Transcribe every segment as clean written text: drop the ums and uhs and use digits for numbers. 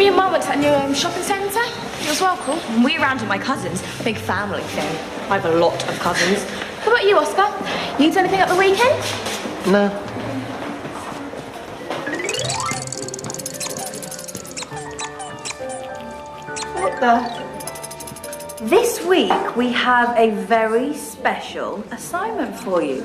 Me and Mum went to a new shopping centre. It was well cool. And we around with my cousins. Big family thing. I have a lot of cousins. What about you, Oscar? You do anything at the weekend? No. What the? This week we have a very special assignment for you.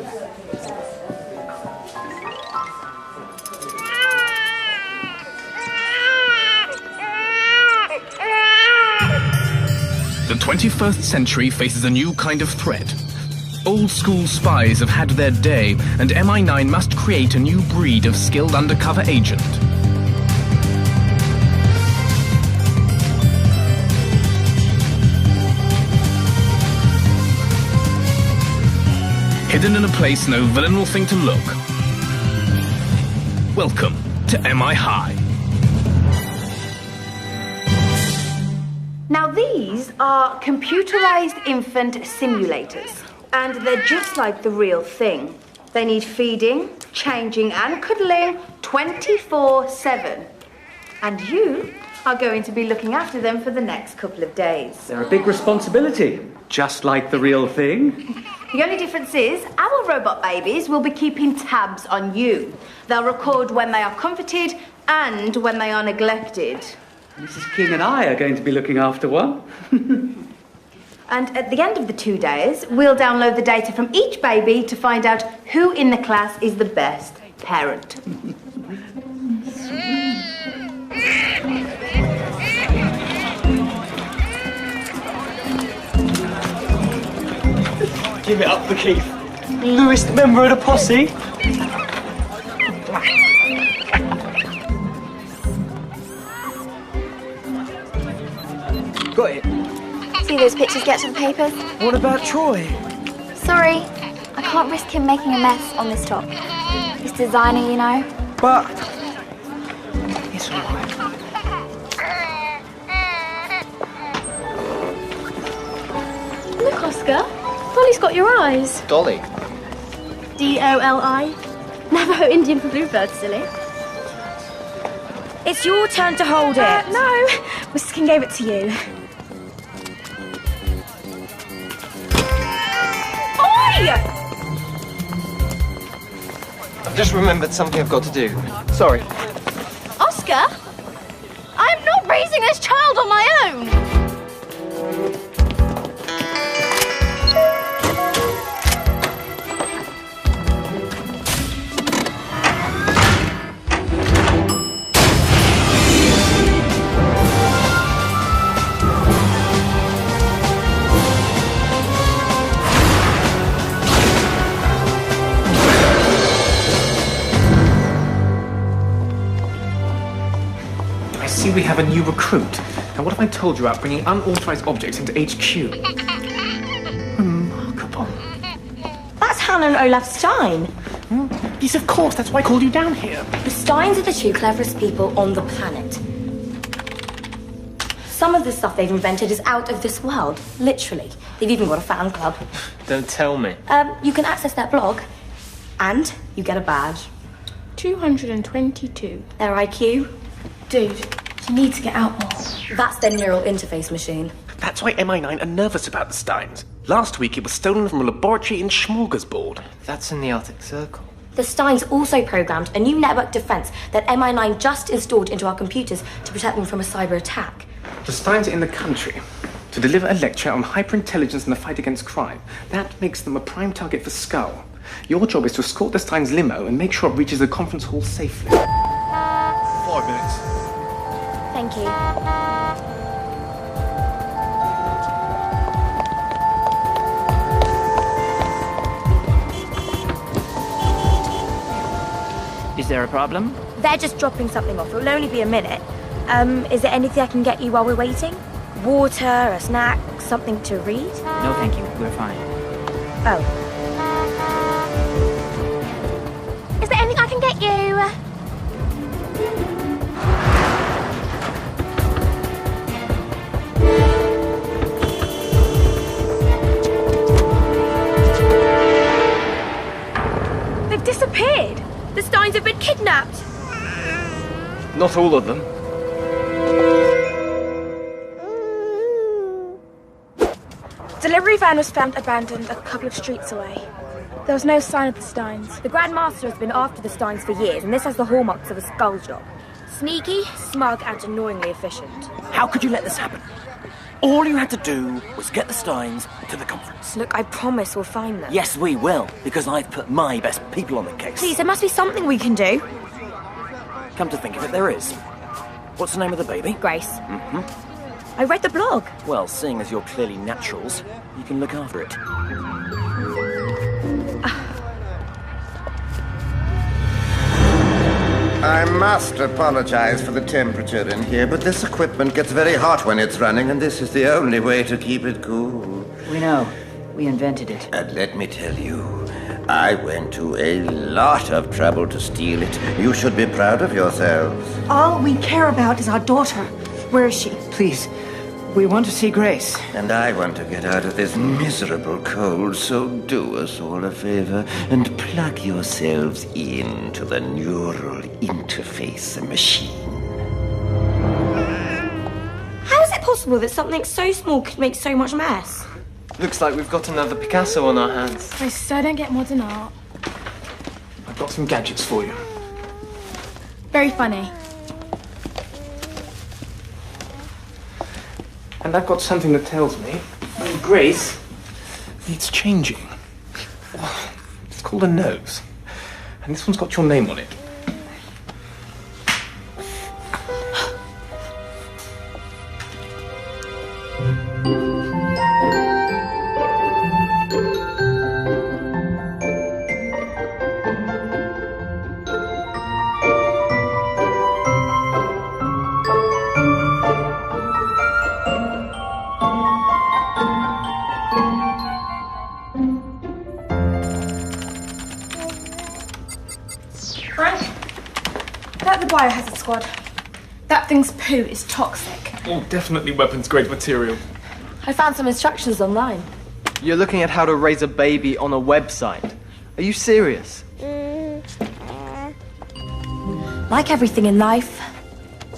The 21st century faces a new kind of threat. Old-school spies have had their day, and MI9 must create a new breed of skilled undercover agent. Hidden in a place no villain will think to look. Welcome to MI High. Now these are computerized infant simulators, and they're just like the real thing. They need feeding, changing and cuddling 24/7. And you are going to be looking after them for the next couple of days. They're a big responsibility, just like the real thing. The only difference is our robot babies will be keeping tabs on you. They'll record when they are comforted and when they are neglected. Mrs. King and I are going to be looking after one. And at the end of the 2 days, we'll download the data from each baby to find out who in the class is the best parent. Give it up for Keith. Newest member of the posse. Got it. See those pictures get to the papers? What about Troy? Sorry, I can't risk him making a mess on this top. He's designer, you know. But it's all right. Look, Oscar. Dolly's got your eyes. Dolly. D-O-L-I. Navajo Indian for bluebird, silly. It's your turn to hold it. No, Mrs. King gave it to you. Oi! I've just remembered something I've got to do. Sorry. Oscar? I'm not raising this child on my own. We have a new recruit. Now, what have I told you about bringing unauthorized objects into HQ? Remarkable. That's Hannah and Olaf Stein. Yes, of course. That's why I called you down here. The Steins are the two cleverest people on the planet. Some of the stuff they've invented is out of this world, literally. They've even got a fan club. Don't tell me. You can access their blog, and you get a badge. 222. Their IQ, Dude, you need to get out more. that's their neural interface machine. That's why MI9 are nervous about the Steins. Last week, it was stolen from a laboratory in Smorgasbord. That's in the Arctic Circle. The Steins also programmed a new network defense that MI9 just installed into our computers to protect them from a cyber attack. The Steins are in the country to deliver a lecture on hyperintelligence and the fight against crime. That makes them a prime target for Skull. Your job is to escort the Steins' limo and make sure it reaches the conference hall safely. 5 minutes. Thank you. Is there a problem? They're just dropping something off. It'll only be a minute. Is there anything I can get you while we're waiting? Water, a snack, something to read? No, thank you. We're fine. Oh. Is there anything I can get you? They've disappeared. The Steins have been kidnapped. Not all of them. Delivery van was found abandoned a couple of streets away. There was no sign of the Steins. The Grand Master has been after the Steins for years, and this has the hallmarks of a skull job. Sneaky, smug, and annoyingly efficient. How could you let this happen? All you had to do was get the Steins to the conference. Look, I promise we'll find them. Yes, we will, because I've put my best people on the case. Please, there must be something we can do. Come to think of it, there is. What's the name of the baby? Grace. Mm-hmm. I read the blog. Well, seeing as you're clearly naturals, you can look after it. I must apologize for the temperature in here, but this equipment gets very hot when it's running, and this is the only way to keep it cool. We know. We invented it. And let me tell you, I went to a lot of trouble to steal it. You should be proud of yourselves. All we care about is our daughter. Where is she? Please, we want to see Grace. And I want to get out of this miserable cold, so do us all a favor and plug yourselves into the neural interface machine. How is it possible that something so small could make so much mess? Looks like we've got another Picasso on our hands. I so don't get modern art. I've got some gadgets for you. Very funny. And I've got something that tells me that Grace needs changing. It's called a nose. And this one's got your name on it. That the biohazard squad. That thing's poo is toxic. Oh, definitely weapons-grade material. I found some instructions online. You're looking at how to raise a baby on a website. Are you serious? Like everything in life,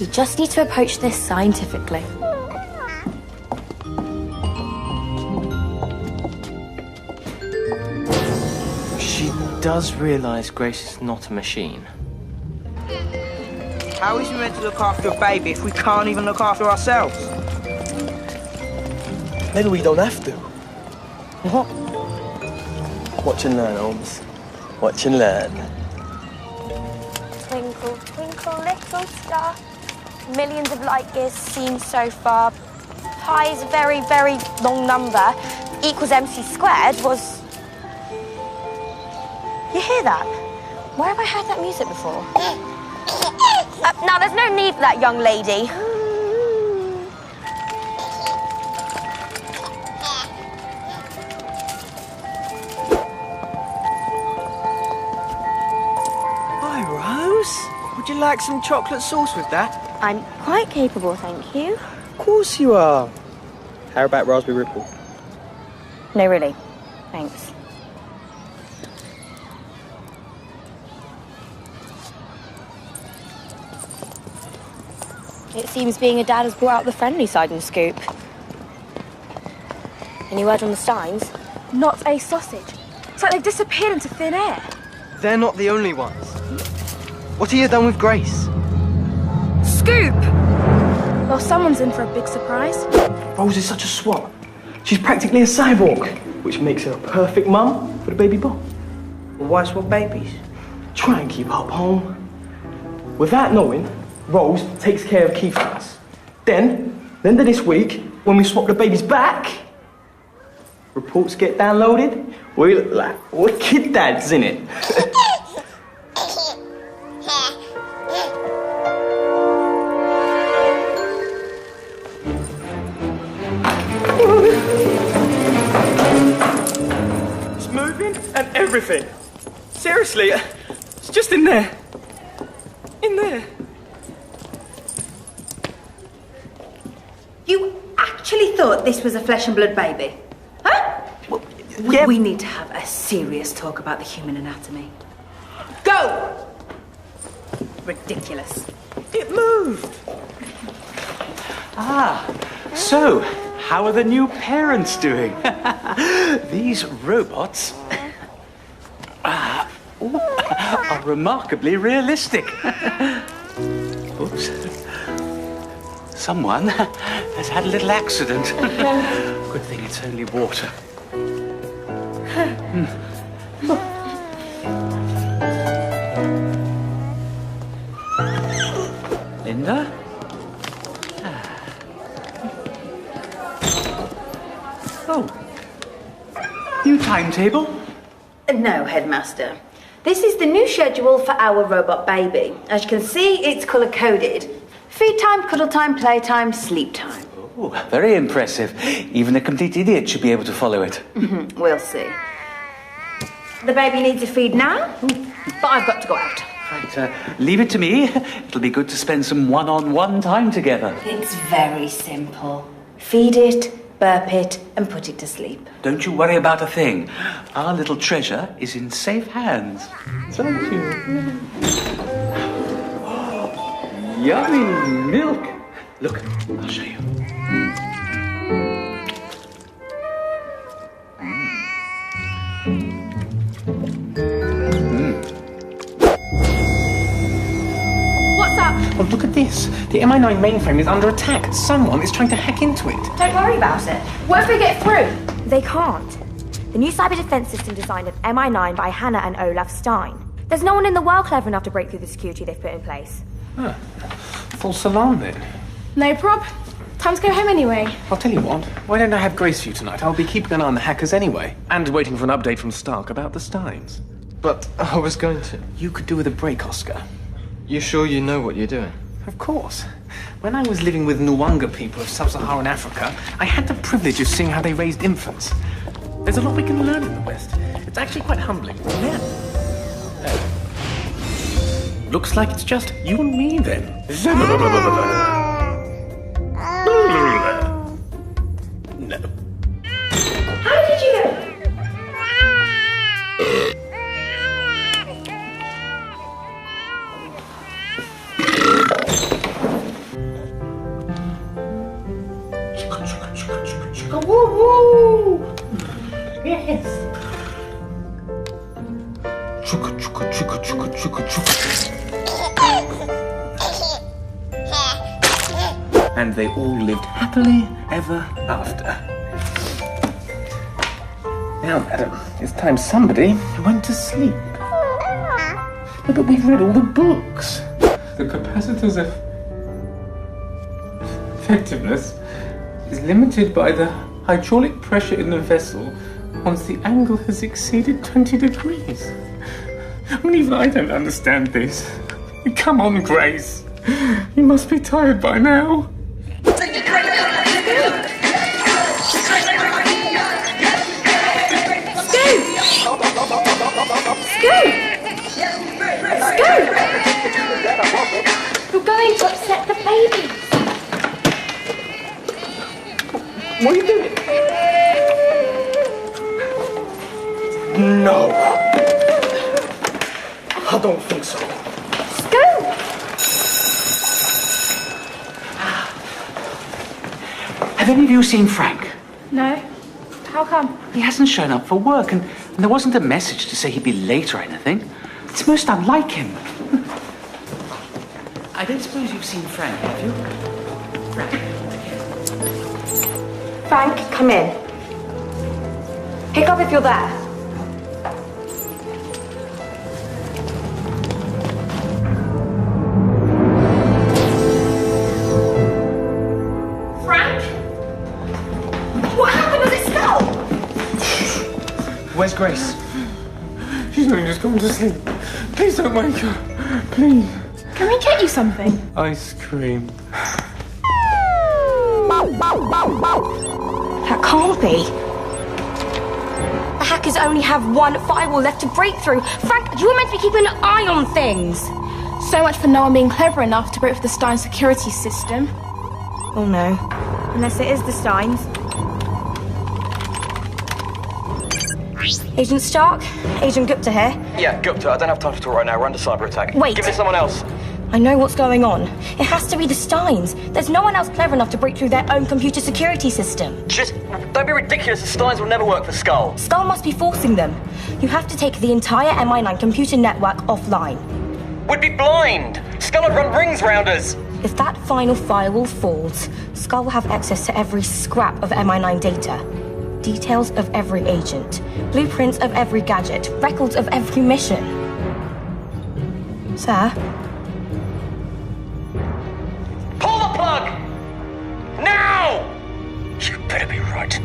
you just need to approach this scientifically. She does realise Grace is not a machine. How is she meant to look after a baby if we can't even look after ourselves? Maybe we don't have to. What? Watch and learn, Holmes. Watch and learn. Twinkle, twinkle, little star. Millions of light years seen so far. Pi is a very, very long number. Equals MC squared was... You hear that? Where have I heard that music before? Now, there's no need for that, young lady. Hi, Rose. Would you like some chocolate sauce with that? I'm quite capable, thank you. Of course you are. How about raspberry ripple? No, really. Thanks. It seems being a dad has brought out the friendly side in Scoop. Any word on the Steins? Not a sausage. It's like they've disappeared into thin air. They're not the only ones. What have you done with Grace? Scoop! Well, someone's in for a big surprise. Rose is such a swot. She's practically a cyborg, which makes her a perfect mum for the baby boy. Well, why swap babies? Try and keep up home. Without knowing, Rose takes care of Keith for us. Then, the end of this week, when we swap the babies back, reports get downloaded, we look like wicked dads, innit? It's moving and everything. Seriously, it's just in there. In there. You actually thought this was a flesh and blood baby? Huh? Well, yeah. We need to have a serious talk about the human anatomy. Go! Ridiculous. It moved. So, How are the new parents doing? These robots are remarkably realistic. Oops. Someone has had a little accident. Good thing it's only water. Linda? Oh. New timetable? No, Headmaster. This is the new schedule for our robot baby. As you can see, it's colour-coded. Feed time, cuddle time, playtime, sleep time. Oh, very impressive. Even a complete idiot should be able to follow it. We'll see. The baby needs a feed now, but I've got to go out. Right, leave it to me. It'll be good to spend some one-on-one time together. It's very simple. Feed it, burp it, and put it to sleep. Don't you worry about a thing. Our little treasure is in safe hands. Thank you. Yummy milk. Look, I'll show you. What's up? Oh, look at this. The MI9 mainframe is under attack. Someone is trying to hack into it. Don't worry about it. What if we get through? They can't. The new cyber defense system designed at MI9 by Hannah and Olaf Stein. There's no one in the world clever enough to break through the security they've put in place. Huh. False alarm then. No prob. Time to go home anyway. I'll tell you what, why don't I have Grace for you tonight? I'll be keeping an eye on the hackers anyway. And waiting for an update from Stark about the Steins. But I was going to. You could do with a break, Oscar. You sure you know what you're doing? Of course. When I was living with Nwanga people of sub-Saharan Africa, I had the privilege of seeing how they raised infants. There's a lot we can learn in the West. It's actually quite humbling. Yeah. Looks like it's just you and me then. No. How did you get... Woo-woo! Yes. Chuka, chuka, chuka, chuka, chuka, chuka. And they all lived happily ever after. Now, madam, it's time somebody went to sleep. No, but we've read all the books. The capacitor's effectiveness is limited by the hydraulic pressure in the vessel once the angle has exceeded 20 degrees. I mean, even I don't understand this. Come on, Grace. You must be tired by now. You're going to upset the baby. What are you doing? No. I don't think so. Scoot! Have any of you seen Frank? No. How come? He hasn't shown up for work, and there wasn't a message to say he'd be late or anything. It's most unlike him. I don't suppose you've seen Frank, have you? Frank, come in. Pick up if you're there. Frank? What happened to this skull? Where's Grace? She's not just gone to sleep. Please don't wake her. Please. Can we get you something? Ice cream. That can't be. The hackers only have one firewall left to break through. Frank, you were meant to be keeping an eye on things. So much for no one being clever enough to break through the Stein security system. Oh no. Unless it is the Steins. Agent Stark? Agent Gupta here. Yeah, Gupta, I don't have time to talk right now. We're under cyber attack. Wait. Give me someone else. I know what's going on. It has to be the Steins. There's no one else clever enough to break through their own computer security system. Just don't be ridiculous. The Steins will never work for Skull. Skull must be forcing them. You have to take the entire MI9 computer network offline. We'd be blind. Skull would run rings round us. If that final firewall falls, Skull will have access to every scrap of MI9 data. Details of every agent, blueprints of every gadget, records of every mission. Sir? Pull the plug! Now! You better be right.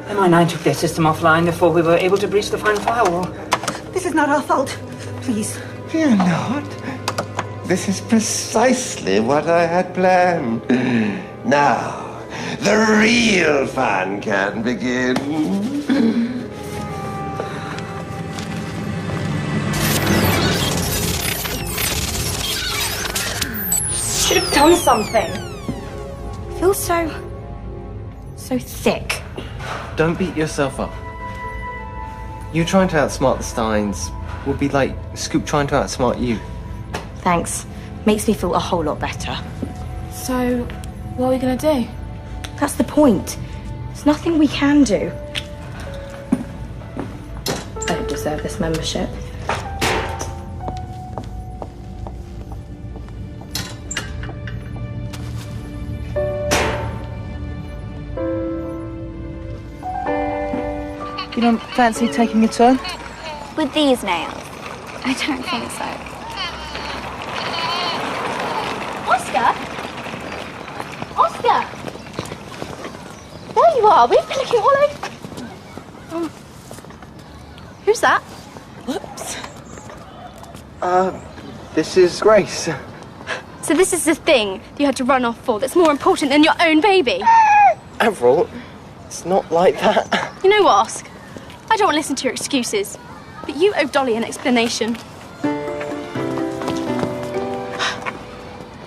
MI9 took their system offline before we were able to breach the final firewall. This is not our fault. Please. Fear not. This is precisely what I had planned. Now, the real fun can begin. Should have done something. Feels so thick. Don't beat yourself up. You trying to outsmart the Steins would be like Scoop trying to outsmart you. Thanks. Makes me feel a whole lot better. So, what are we gonna do? That's the point. There's nothing we can do. I don't deserve this membership. You don't fancy taking a turn? With these nails? I don't think so. Oscar? Oscar! There you are. We've been looking all over. Who's that? Whoops. This is Grace. So this is the thing you had to run off for that's more important than your own baby? Avril, it's not like that. You know what, Oscar? I don't want to listen to your excuses, but you owe Dolly an explanation.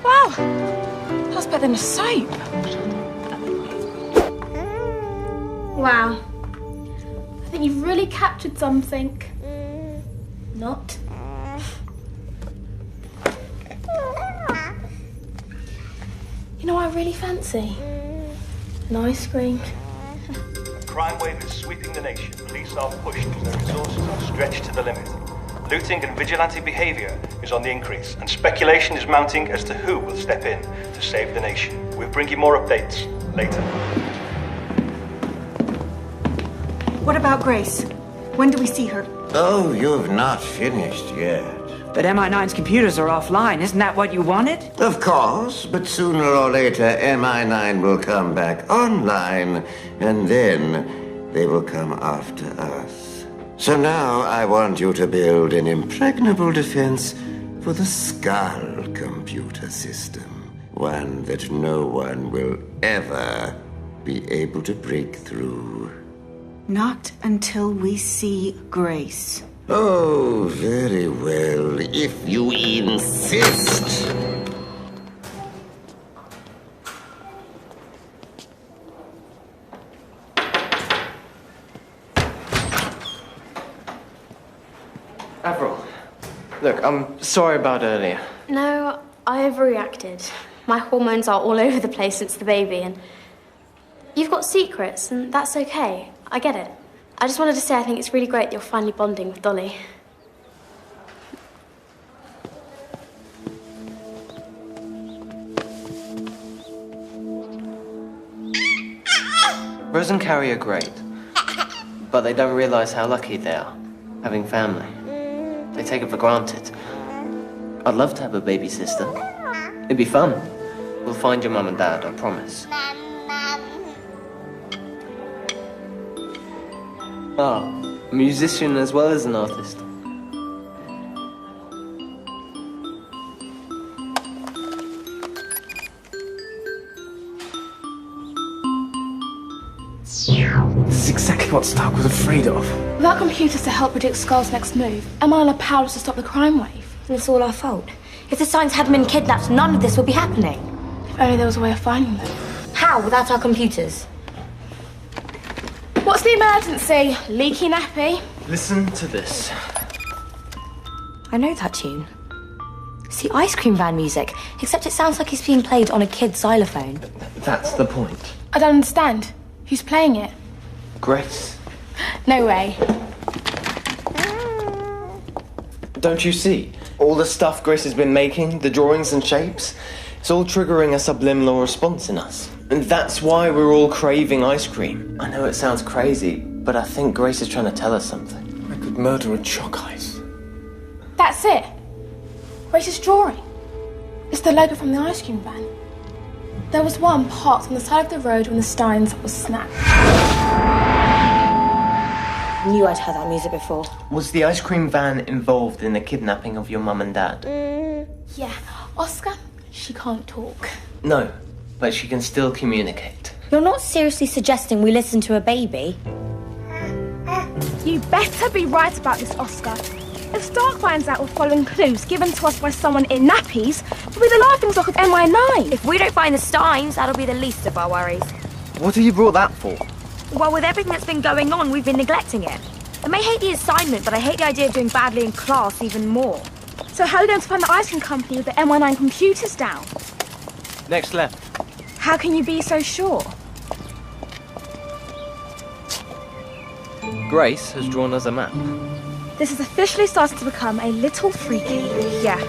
Wow, that's better than a soap. Wow, I think you've really captured something. Not. You know what I really fancy? An ice cream. Crime wave is sweeping the nation. Police are pushed as their resources are stretched to the limit. Looting and vigilante behaviour is on the increase, and speculation is mounting as to who will step in to save the nation. We'll bring you more updates later. What about Grace? When do we see her? Oh, you've not finished yet. But MI9's computers are offline. Isn't that what you wanted? Of course, but sooner or later, MI9 will come back online, and then they will come after us. So now I want you to build an impregnable defense for the Skull computer system. One that no one will ever be able to break through. Not until we see Grace. Oh, very well, if you insist. Avril, look, I'm sorry about earlier. No, I overreacted. My hormones are all over the place since the baby, and you've got secrets, and that's okay. I get it. I just wanted to say I think it's really great that you're finally bonding with Dolly. Rose and Carrie are great, but they don't realise how lucky they are, having family. They take it for granted. I'd love to have a baby sister. It'd be fun. We'll find your mum and dad, I promise. Oh, a musician as well as an artist. This is exactly what Stark was afraid of. Without computers to help predict Skull's next move, MI9 are powerless to stop the crime wave. And it's all our fault. If the Steins hadn't been kidnapped, none of this would be happening. If only there was a way of finding them. How, without our computers? What's the emergency? Leaky nappy? Listen to this. I know that tune. It's the ice cream van music, except it sounds like it's being played on a kid's xylophone. That's the point. I don't understand. Who's playing it? Grace. No way. Don't you see? All the stuff Grace has been making, the drawings and shapes, it's all triggering a subliminal response in us. And that's why we're all craving ice cream. I know it sounds crazy, but I think Grace is trying to tell us something. I could murder a chalk ice. That's it. Grace's drawing. It's the logo from the ice cream van. There was one parked on the side of the road when the Steins was snapped. I knew I'd heard that music before. Was the ice cream van involved in the kidnapping of your mum and dad? Yeah, Oscar, she can't talk. No, but she can still communicate. You're not seriously suggesting we listen to a baby? You better be right about this, Oscar. If Stark finds out we're following clues given to us by someone in nappies, we'll be the laughingstock of MI9. If we don't find the Steins, that'll be the least of our worries. What have you brought that for? Well, with everything that's been going on, we've been neglecting it. I may hate the assignment, but I hate the idea of doing badly in class even more. So how are we going to find the ice cream company with the MI9 computers down? Next left. How can you be so sure? Grace has drawn us a map. This has officially started to become a little freaky. Yeah.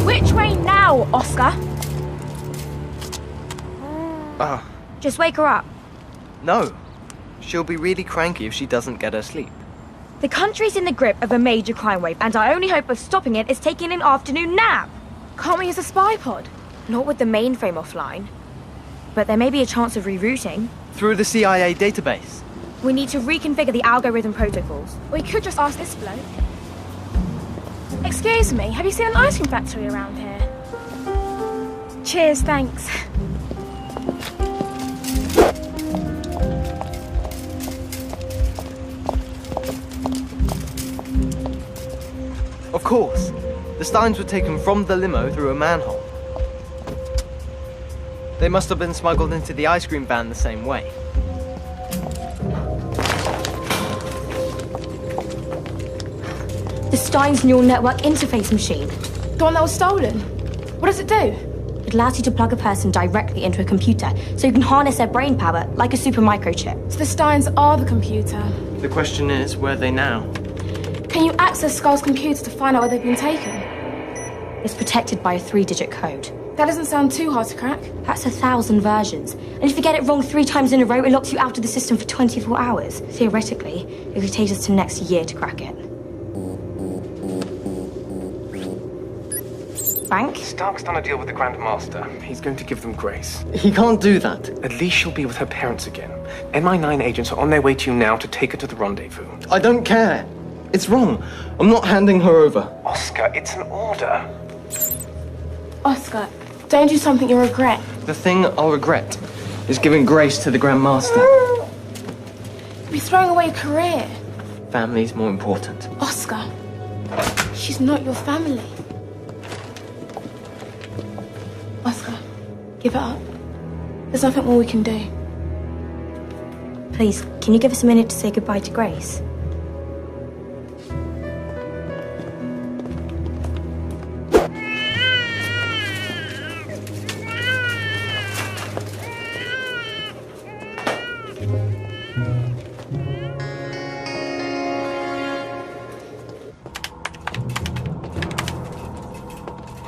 Which way now, Oscar? Just wake her up. No. She'll be really cranky if she doesn't get her sleep. The country's in the grip of a major crime wave, and our only hope of stopping it is taking an afternoon nap. Can't we use a spy pod? Not with the mainframe offline. But there may be a chance of rerouting. Through the CIA database. We need to reconfigure the algorithm protocols. We could just ask this bloke. Excuse me, have you seen an ice cream factory around here? Cheers, thanks. Of course. The Steins were taken from the limo through a manhole. They must have been smuggled into the ice cream van the same way. The Steins neural network interface machine. The one that was stolen. What does it do? It allows you to plug a person directly into a computer, so you can harness their brain power like a super microchip. So the Steins are the computer. The question is, where are they now? Can you access Skull's computer to find out where they've been taken? It's protected by a 3-digit code. That doesn't sound too hard to crack. That's 1,000 versions. And if you get it wrong 3 times in a row, it locks you out of the system for 24 hours. Theoretically, it could take us to next year to crack it. Frank? Stark's done a deal with the Grand Master. He's going to give them Grace. He can't do that. At least she'll be with her parents again. MI9 agents are on their way to you now to take her to the rendezvous. I don't care. It's wrong. I'm not handing her over. Oscar, it's an order. Oscar, don't do something you'll regret. The thing I'll regret is giving Grace to the Grand Master. You'll be throwing away your career. Family's more important. Oscar, she's not your family. Oscar, give it up. There's nothing more we can do. Please, can you give us a minute to say goodbye to Grace?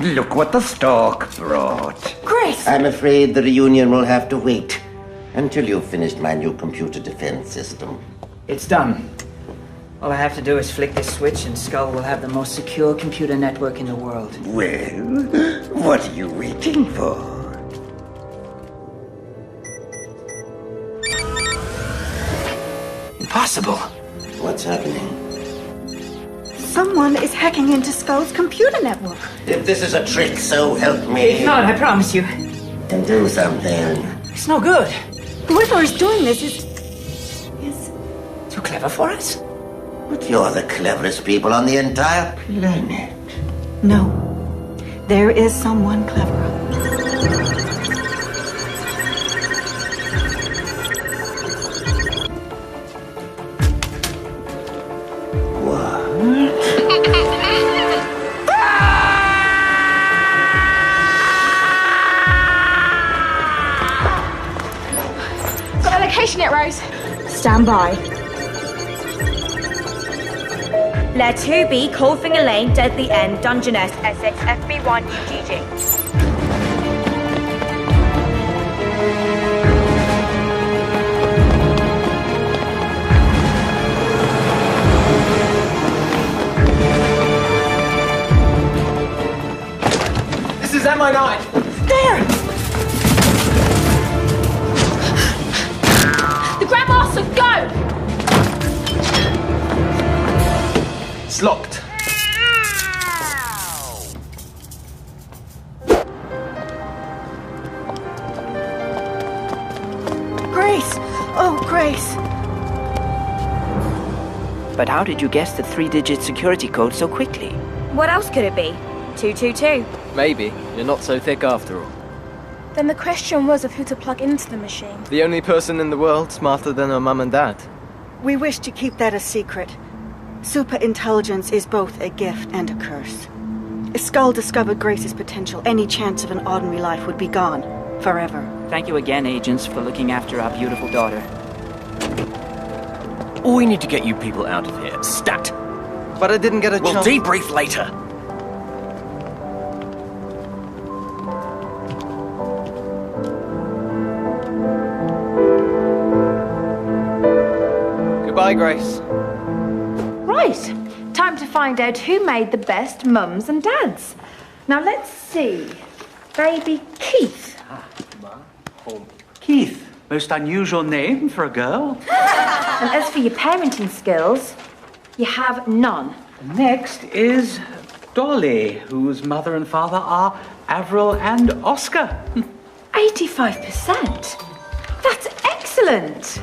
Look what the Stork brought. Grace! I'm afraid the reunion will have to wait until you've finished my new computer defense system. It's done. All I have to do is flick this switch and Skull will have the most secure computer network in the world. Well, what are you waiting for? Impossible. What's happening? Someone is hacking into Skull's computer network. If this is a trick, so help me. It's not, I promise you. Then do something. It's no good. Whoever is doing this is too clever for us. But you're the cleverest people on the entire planet. No. There is someone cleverer. location yet, Rose? Stand by. Layer 2B, Coldfinger Lane, Deadly End, Dungeness, Essex, FB1, UGG. This is MI9. There! The Grandmaster, go! It's locked. Grace! Oh, Grace! But how did you guess the 3-digit security code so quickly? What else could it be? 222. Maybe. You're not so thick after all. Then the question was of who to plug into the machine. The only person in the world smarter than her mum and dad. We wish to keep that a secret. Superintelligence is both a gift and a curse. If Skull discovered Grace's potential, any chance of an ordinary life would be gone. Forever. Thank you again, agents, for looking after our beautiful daughter. We need to get you people out of here. Stat! But I didn't get a We'll chance. debrief later. Goodbye, Grace. Right, time to find out who made the best mums and dads. Now let's see. Baby Keith. Keith, most unusual name for a girl. And as for your parenting skills, you have none. Next is Dolly, whose mother and father are Avril and Oscar. 85%? That's excellent.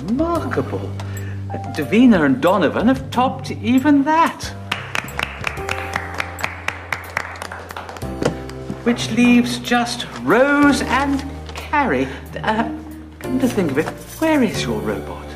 Remarkable. Davina and Donovan have topped even that. Which leaves just Rose and Carrie. Come to think of it, where is your robot?